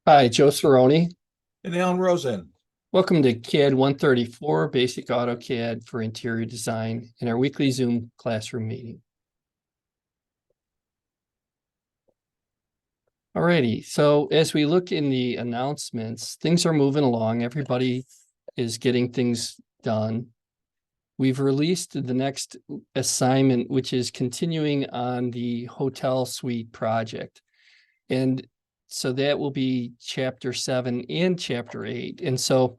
Hi, Joe Cerrone. And Alan Rosen. Welcome to CAD 134, Basic AutoCAD for Interior Design, in our weekly Zoom classroom meeting. Alrighty, so as we look in the announcements, things are moving along. Everybody is getting things done. We've released the next assignment, which is continuing on the hotel suite project. And so that will be chapter 7 and chapter 8. And so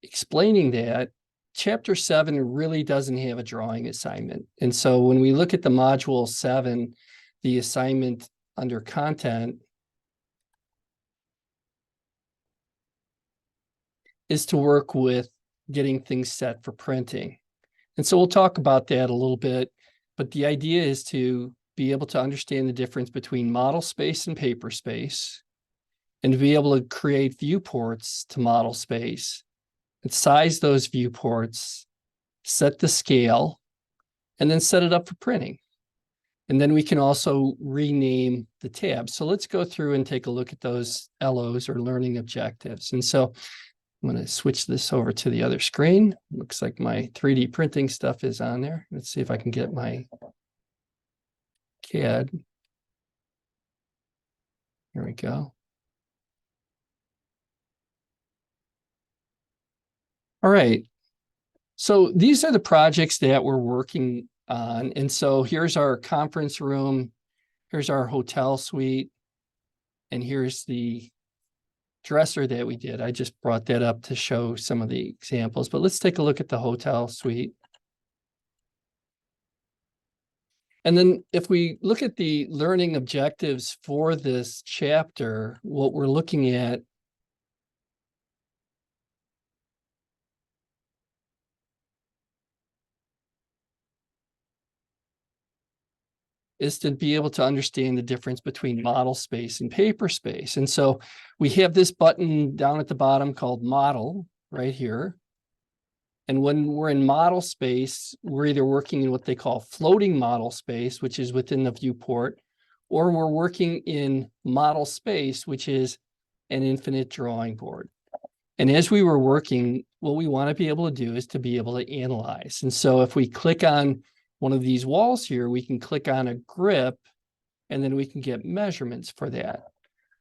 explaining that, chapter 7 really doesn't have a drawing assignment. And so when we look at the module 7, the assignment under content is to work with getting things set for printing. And so we'll talk about that a little bit, but the idea is to be able to understand the difference between model space and paper space, and to be able to create viewports to model space and size those viewports, set the scale, and then set it up for printing. And then we can also rename the tabs. So let's go through and take a look at those LOs, or learning objectives. And so I'm going to switch this over to the other screen. Looks like my 3D printing stuff is on there. Let's see if I can get my CAD. Here we go. All right. So these are the projects that we're working on. And so here's our conference room. Here's our hotel suite. And here's the dresser that we did. I just brought that up to show some of the examples, but let's take a look at the hotel suite. And then if we look at the learning objectives for this chapter, what we're looking at is to be able to understand the difference between model space and paper space. And so we have this button down at the bottom called model right here. And when we're in model space, we're either working in what they call floating model space, which is within the viewport, or we're working in model space, which is an infinite drawing board. And as we were working, what we want to be able to do is to be able to analyze. And so if we click on one of these walls here, we can click on a grip, and then we can get measurements for that.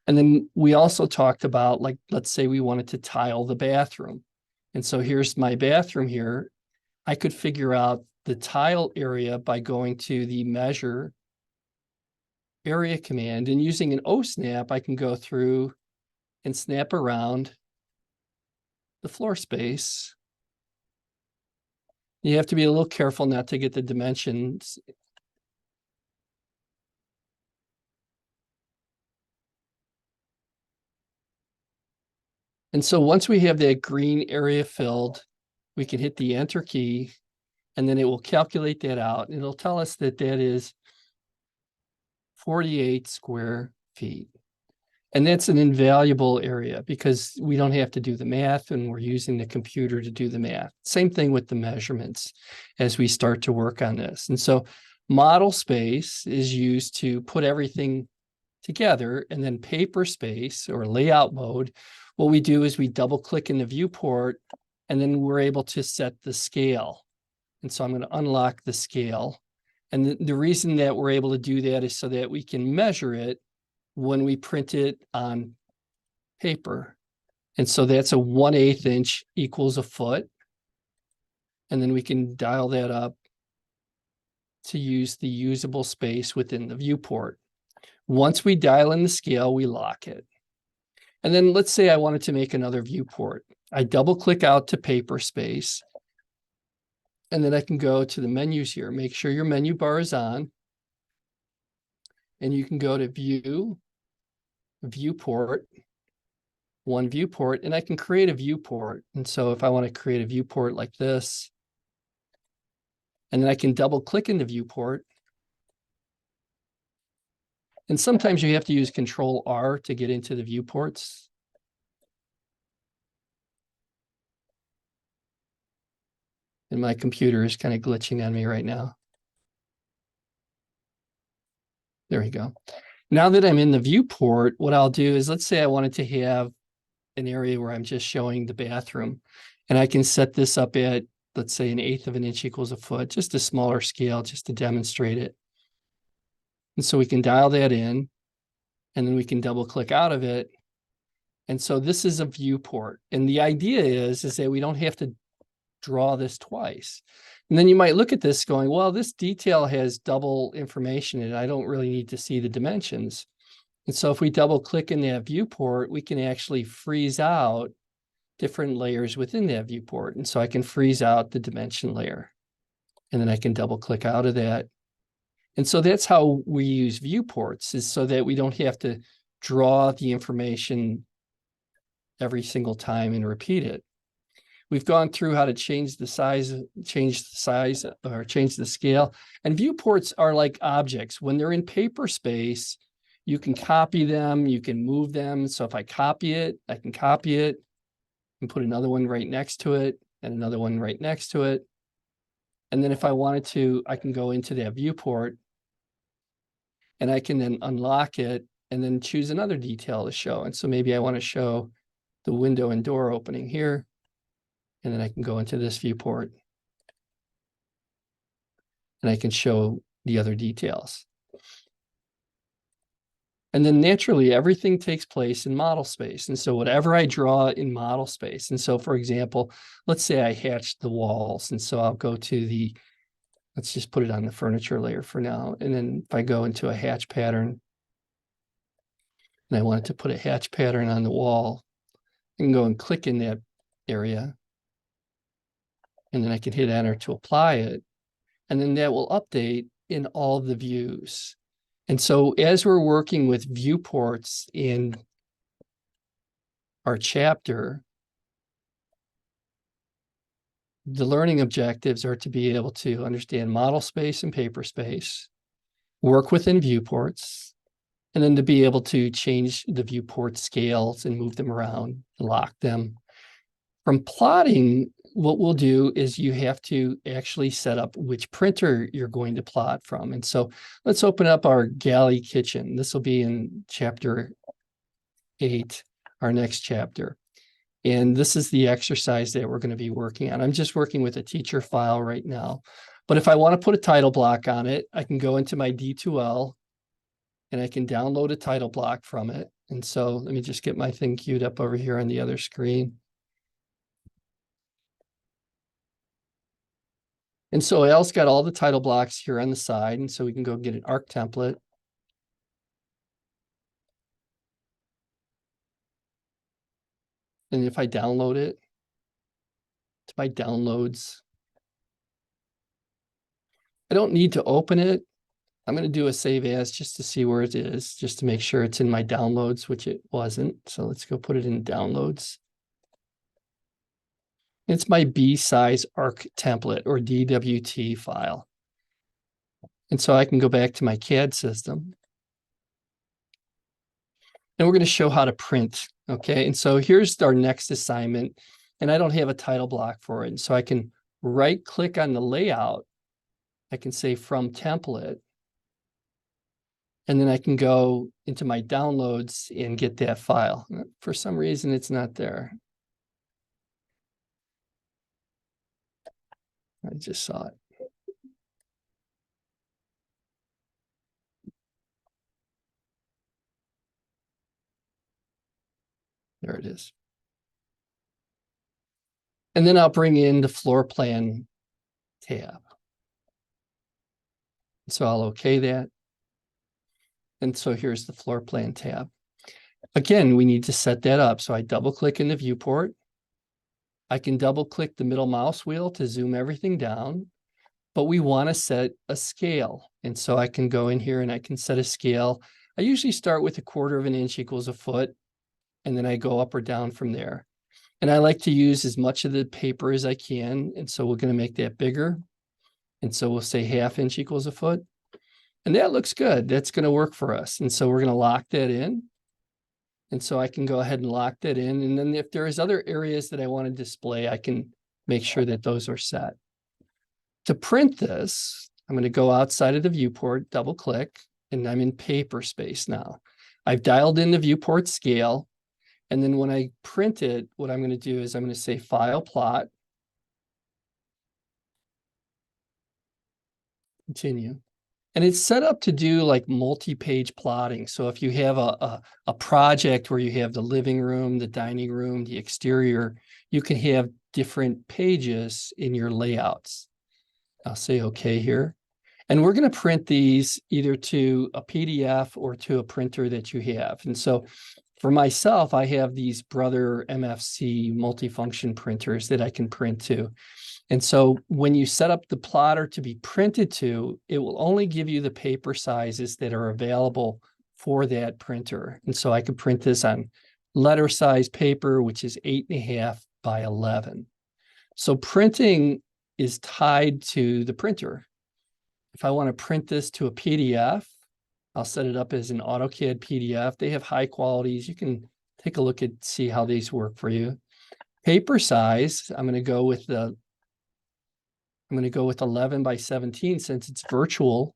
And then we also talked about, like, let's say we wanted to tile the bathroom. And so here's my bathroom here. I could figure out the tile area by going to the measure area command, and using an O snap, I can go through and snap around the floor space. You have to be a little careful not to get the dimensions. And so once we have that green area filled, we can hit the enter key, and then it will calculate that out. And it'll tell us that that is 48 square feet. And that's an invaluable area because we don't have to do the math, and we're using the computer to do the math. Same thing with the measurements as we start to work on this. And so model space is used to put everything together, and then paper space, or layout mode, what we do is we double click in the viewport, and then we're able to set the scale. And so I'm going to unlock the scale. And the reason that we're able to do that is so that we can measure it when we print it on paper. And so that's a 1/8 inch equals a foot. And then we can dial that up to use the usable space within the viewport. Once we dial in the scale, we lock it. And then let's say I wanted to make another viewport. I double click out to paper space, and then I can go to the menus here. Make sure your menu bar is on, and you can go to view, viewport, one viewport, and I can create a viewport. And so if I want to create a viewport like this, and then I can double click in the viewport. And sometimes you have to use Control R to get into the viewports. And my computer is kind of glitching on me right now. There we go. Now that I'm in the viewport, what I'll do is, let's say I wanted to have an area where I'm just showing the bathroom, and I can set this up at, let's say, 1/8 of an inch equals a foot, just a smaller scale, just to demonstrate it. And so we can dial that in, and then we can double click out of it. And so this is a viewport. And the idea is that we don't have to draw this twice. And then you might look at this going, well, this detail has double information and I don't really need to see the dimensions. And so if we double click in that viewport, we can actually freeze out different layers within that viewport. And so I can freeze out the dimension layer, and then I can double click out of that. And so that's how we use viewports, is so that we don't have to draw the information every single time and repeat it. We've gone through how to change the size, or change the scale. And viewports are like objects. When they're in paper space, you can copy them, you can move them. So if I copy it, I can copy it and put another one right next to it and another one right next to it. And then if I wanted to, I can go into that viewport and I can then unlock it and then choose another detail to show. And so maybe I want to show the window and door opening here. And then I can go into this viewport and I can show the other details. And then naturally, everything takes place in model space. And so whatever I draw in model space. And so, for example, let's say I hatched the walls. And so I'll go to the, let's just put it on the furniture layer for now. And then if I go into a hatch pattern, and I wanted to put a hatch pattern on the wall, I can go and click in that area. And then I can hit enter to apply it. And then that will update in all the views. And so as we're working with viewports in our chapter, the learning objectives are to be able to understand model space and paper space, work within viewports, and then to be able to change the viewport scales and move them around and lock them. From plotting, what we'll do is you have to actually set up which printer you're going to plot from. And so let's open up our galley kitchen. This will be in chapter 8, our next chapter. And this is the exercise that we're going to be working on. I'm just working with a teacher file right now. But if I want to put a title block on it, I can go into my D2L and I can download a title block from it. And so let me just get my thing queued up over here on the other screen. And so Al's got all the title blocks here on the side. And so we can go get an ARC template. And if I download it to my downloads, I don't need to open it. I'm going to do a save as just to see where it is, just to make sure it's in my downloads, which it wasn't. So let's go put it in downloads. It's my B size ARC template, or DWT file. And so I can go back to my CAD system. And we're going to show how to print. Okay. And so here's our next assignment. And I don't have a title block for it. And so I can right click on the layout. I can say from template. And then I can go into my downloads and get that file. For some reason, it's not there. I just saw it. There it is. And then I'll bring in the floor plan tab. So I'll okay that. And so here's the floor plan tab. Again, we need to set that up. So I double click in the viewport. I can double click the middle mouse wheel to zoom everything down, but we want to set a scale. And so I can go in here and I can set a scale. I usually start with 1/4 of an inch equals a foot, and then I go up or down from there. And I like to use as much of the paper as I can. And so we're going to make that bigger. And so we'll say 1/2 inch equals a foot. And that looks good. That's going to work for us. And so we're going to lock that in. And so I can go ahead and lock that in. And then if there's other areas that I want to display, I can make sure that those are set. To print this, I'm going to go outside of the viewport, double click. and I'm in paper space now. I've dialed in the viewport scale. And then when I print it, what I'm going to do is I'm going to say File, Plot, Continue. And it's set up to do like multi-page plotting. So if you have a project where you have the living room, the dining room, the exterior, you can have different pages in your layouts. I'll say OK here. And we're going to print these either to a PDF or to a printer that you have. And so for myself, I have these Brother MFC multifunction printers that I can print to. And so when you set up the plotter to be printed to, it will only give you the paper sizes that are available for that printer. And so I could print this on letter size paper, which is 8.5 by 11. So printing is tied to the printer. If I want to print this to a PDF, I'll set it up as an AutoCAD PDF. They have high qualities. You can take a look at, see how these work for you. Paper size, I'm going to go with 11 by 17 since it's virtual,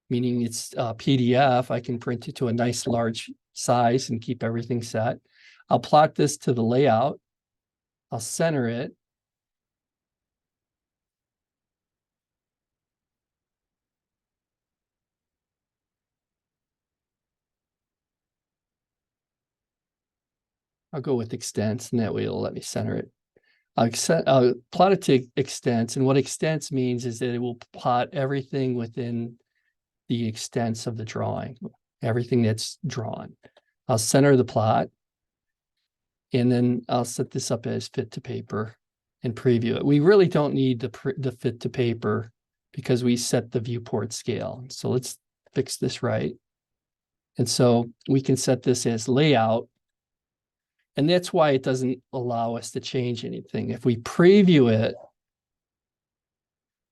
meaning it's PDF. I can print it to a nice large size and keep everything set. I'll plot this to the layout. I'll center it. I'll go with extents, and that way it'll let me center it. I'll plot it to extents, and what extents means is that it will plot everything within the extents of the drawing, everything that's drawn. I'll center the plot, and then I'll set this up as fit to paper and preview it. We really don't need the fit to paper because we set the viewport scale. So let's fix this right. And so we can set this as layout. And that's why it doesn't allow us to change anything. If we preview it,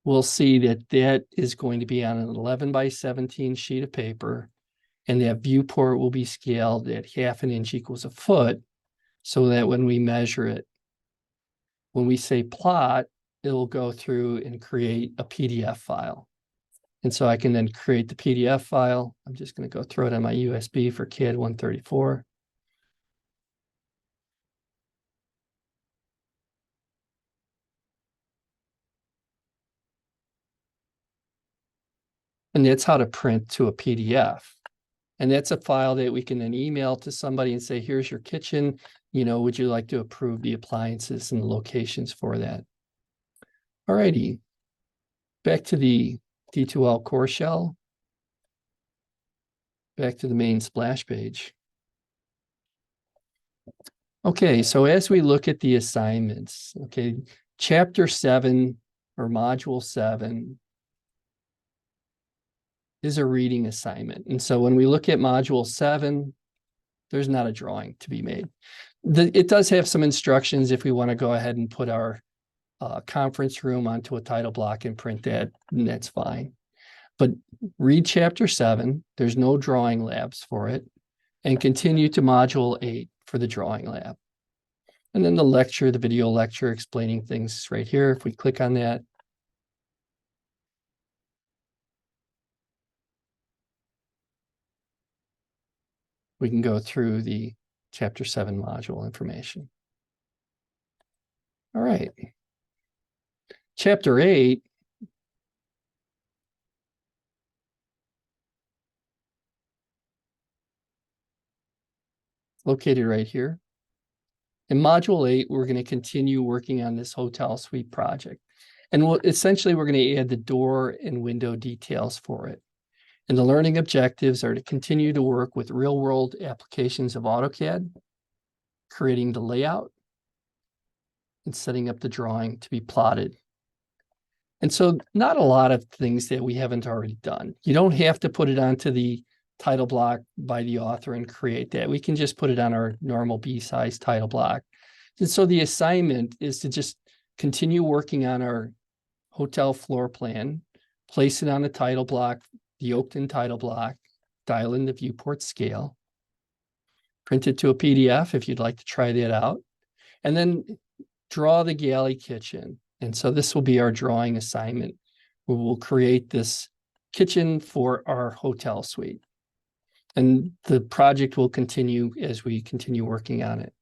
we'll see that that is going to be on an 11 by 17 sheet of paper. And that viewport will be scaled at 1/2 inch equals a foot, so that when we measure it, when we say plot, it'll go through and create a PDF file. And so I can then create the PDF file. I'm just going to go throw it on my USB for CAD-134. And that's how to print to a PDF. And that's a file that we can then email to somebody and say, here's your kitchen. You know, would you like to approve the appliances and the locations for that? All righty. Back to the D2L core shell. Back to the main splash page. Okay, so as we look at the assignments, okay, chapter 7 or module 7 is a reading assignment. And so when we look at module 7, there's not a drawing to be made. It does have some instructions if we want to go ahead and put our conference room onto a title block and print that, and that's fine. But read chapter 7, there's no drawing labs for it, and continue to module 8 for the drawing lab. And then the lecture, the video lecture explaining things right here. If we click on that, we can go through the chapter 7 module information. All right. Chapter 8 located right here. In module 8, we're going to continue working on this hotel suite project. And essentially, we're going to add the door and window details for it. And the learning objectives are to continue to work with real-world applications of AutoCAD, creating the layout, and setting up the drawing to be plotted. And so not a lot of things that we haven't already done. You don't have to put it onto the title block by the author and create that. We can just put it on our normal B-size title block. And so the assignment is to just continue working on our hotel floor plan, place it on the title block, the oaked-in title block, dial in the viewport scale, print it to a PDF if you'd like to try that out, and then draw the galley kitchen. And so this will be our drawing assignment, where we'll create this kitchen for our hotel suite. And the project will continue as we continue working on it.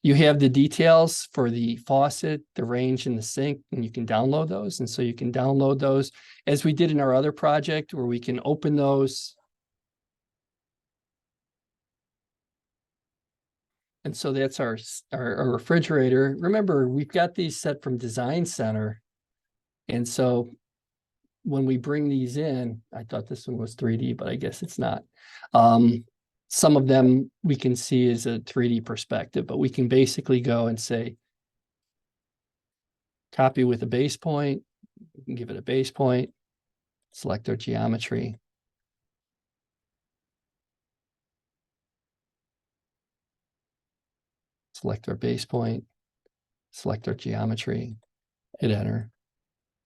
You have the details for the faucet, the range, and the sink, and you can download those. And so you can download those as we did in our other project, where we can open those. And so that's our refrigerator. Remember, we've got these set from Design Center. And so when we bring these in, I thought this one was 3D, but I guess it's not. Some of them we can see as a 3D perspective, but we can basically go and say, copy with a base point. We can give it a base point, select our geometry. Select our base point, select our geometry, hit enter.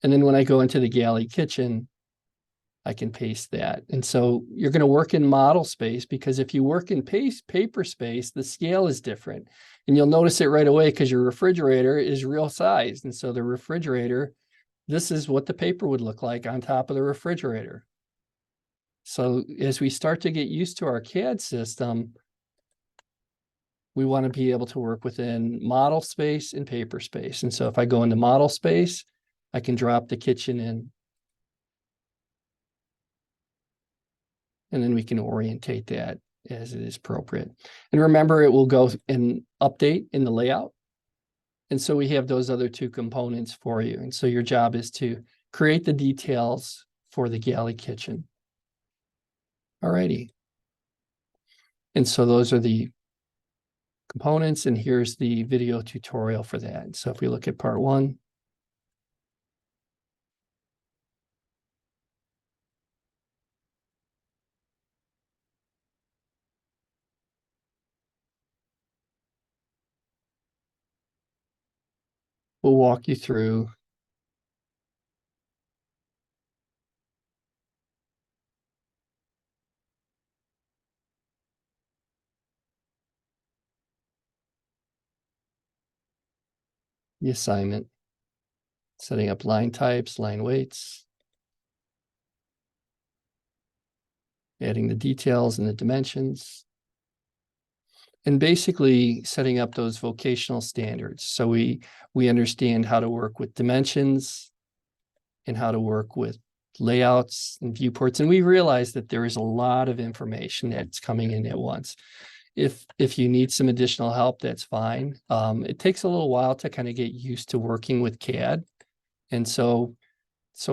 And then when I go into the galley kitchen, I can paste that. And so you're going to work in model space, because if you work in paper space, the scale is different. And you'll notice it right away because your refrigerator is real sized. And so the refrigerator, this is what the paper would look like on top of the refrigerator. So as we start to get used to our CAD system, we want to be able to work within model space and paper space. And so if I go into model space, I can drop the kitchen in. And then we can orientate that as it is appropriate. And remember, it will go and update in the layout. And so we have those other two components for you. And so your job is to create the details for the galley kitchen. All righty. And so those are the components, and here's the video tutorial for that. So if we look at part 1, we'll walk you through the assignment, setting up line types, line weights, adding the details and the dimensions, and basically setting up those vocational standards. So we understand how to work with dimensions and how to work with layouts and viewports. And we realize that there is a lot of information that's coming in at once. If you need some additional help, that's fine. It takes a little while to kind of get used to working with CAD. And so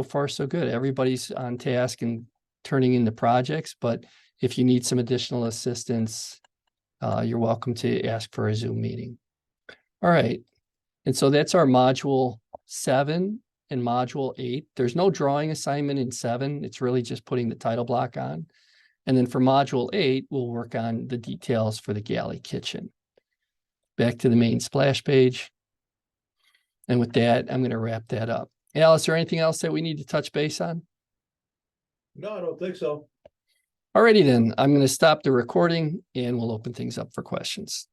far, so good. Everybody's on task and turning into projects. But if you need some additional assistance, you're welcome to ask for a Zoom meeting. All right. And so that's our module 7 and module 8. There's no drawing assignment in 7. It's really just putting the title block on. And then for module 8, we'll work on the details for the galley kitchen. Back to the main splash page. And with that, I'm going to wrap that up. Al, is there anything else that we need to touch base on? No, I don't think so. Alrighty then, I'm going to stop the recording and we'll open things up for questions.